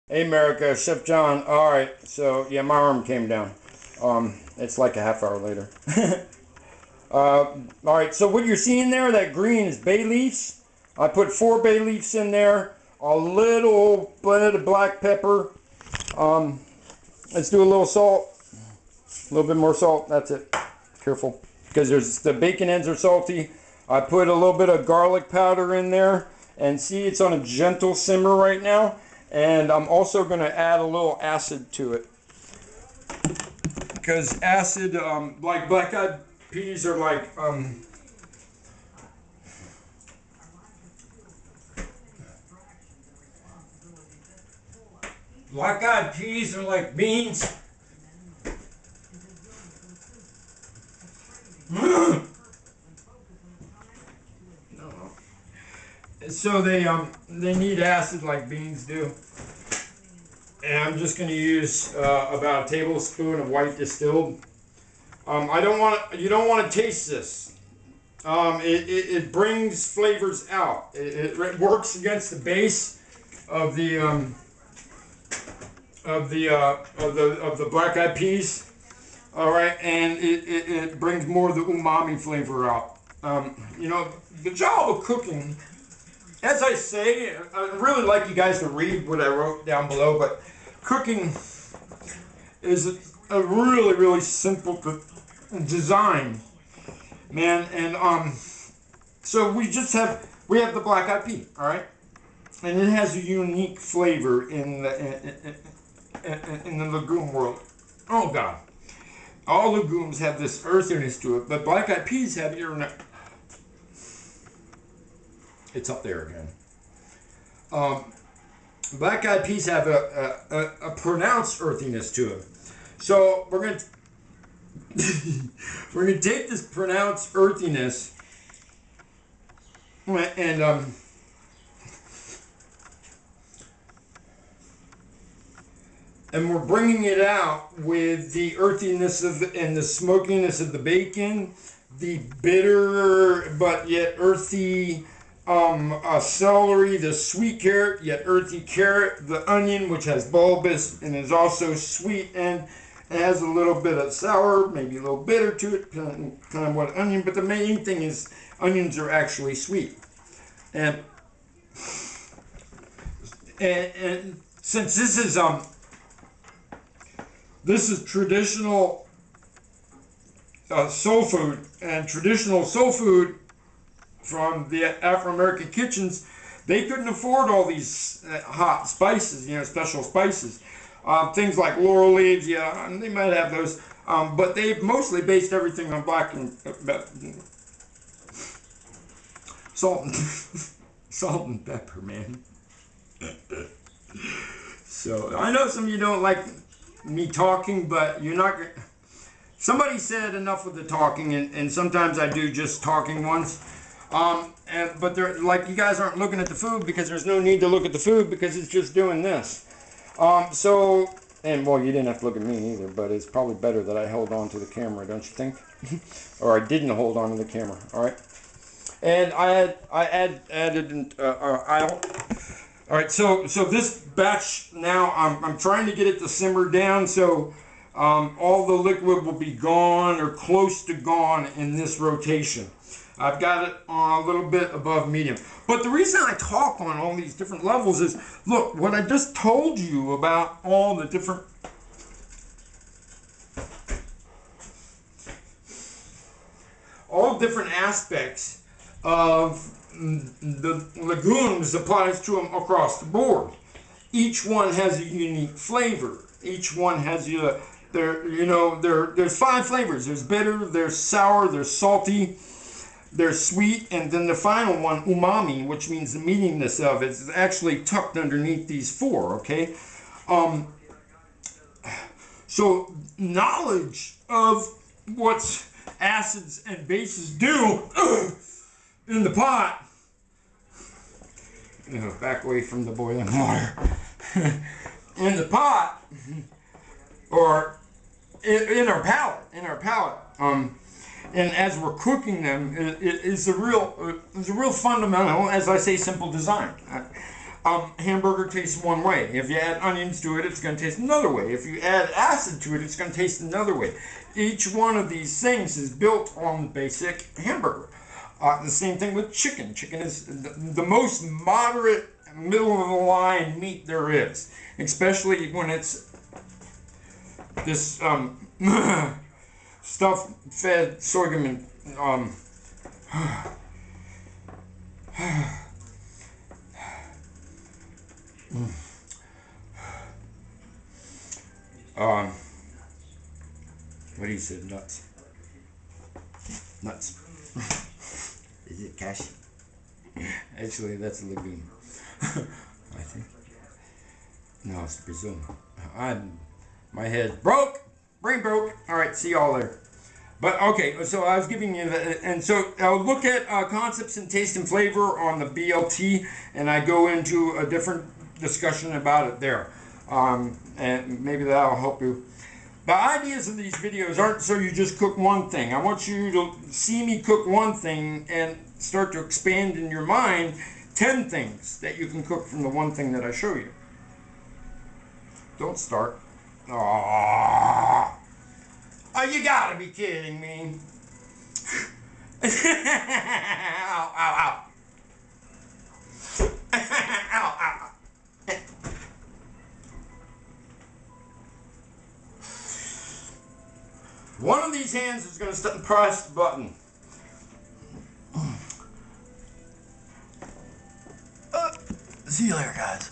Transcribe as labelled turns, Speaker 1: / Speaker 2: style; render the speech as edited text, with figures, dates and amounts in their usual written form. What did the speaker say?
Speaker 1: Hey America, Chef John. All right, so yeah, my arm came down. It's like a half hour later. All right, so what you're seeing there, that green is bay leaves. I put 4 bay leaves in there, a little bit of black pepper. Um, let's do a little salt, a little bit more salt. That's it. Careful, because the bacon ends are salty. I put a little bit of garlic powder in there, and see, it's on a gentle simmer right now. And I'm also going to add a little acid to it, because acid, like black-eyed peas are like, black-eyed peas are like beans. So they need acid like beans do. And I'm just going to use about a tablespoon of white distilled. You don't want to taste this. It brings flavors out. It works against the base of the black-eyed peas. All right, and it brings more of the umami flavor out. The job of cooking, as I say, I really like you guys to read what I wrote down below, but cooking is a really, really simple design, man. And so we have the black-eyed pea, all right, and it has a unique flavor in the legume world. Oh God, all legumes have this earthiness to it, but black-eyed peas have your. It's up there again. Black-eyed peas have a pronounced earthiness to them. So we're gonna take this pronounced earthiness and we're bringing it out with the earthiness and the smokiness of the bacon, the bitter but yet earthy celery, the sweet carrot, yet earthy carrot, the onion, which has bulbous and is also sweet, and it has a little bit of sour, maybe a little bitter to it, kind of what onion, but the main thing is onions are actually sweet. And since this is traditional soul food, and traditional soul food from the Afro-American kitchens, they couldn't afford all these hot spices, special spices. Things like laurel leaves, yeah, they might have those, but they mostly based everything on black and salt and salt and pepper, man. So I know some of you don't like me talking, but you're not. Somebody said enough with the talking, and sometimes I do just talking once. But they're like, you guys aren't looking at the food because there's no need to look at the food because it's just doing this. And well, you didn't have to look at me either, but it's probably better that I held on to the camera, don't you think? Or I didn't hold on to the camera, all right? And I added all right, so this batch now, I'm trying to get it to simmer down so all the liquid will be gone or close to gone in this rotation. I've got it on a little bit above medium. But the reason I talk on all these different levels is, look, what I just told you about all the different aspects of the legumes applies to them across the board. Each one has a unique flavor. Each one has there's 5 flavors. There's bitter, there's sour, there's salty, there's sweet, and then the final one, umami, which means the meatingness of it, is actually tucked underneath these 4, okay? So knowledge of what acids and bases do in the pot, back away from the boiling water, in the pot, or in our palate, and as we're cooking them, it's a real fundamental, as I say, simple design. hamburger tastes one way. If you add onions to it, it's going to taste another way. If you add acid to it, it's going to taste another way. Each one of these things is built on basic hamburger. The same thing with chicken. Chicken is the most moderate, middle of the line meat there is, especially when it's this stuff-fed sorghum and what do you say? Nuts. Nuts. Is it cashew? Actually, that's a legume. I think. No, it's Brazil. My head broke. Brain broke. All right, see y'all there. But okay, so I was giving you that, and so I'll look at concepts in taste and flavor on the BLT, and I go into a different discussion about it there, and maybe that'll help you. The ideas of these videos aren't so you just cook one thing. I want you to see me cook one thing and start to expand in your mind 10 things that you can cook from the one thing that I show you. Don't start. Aww. Oh, you gotta be kidding me. Ow, ow, ow. Ow, ow. One of these hands is going to press the button. See you later, guys.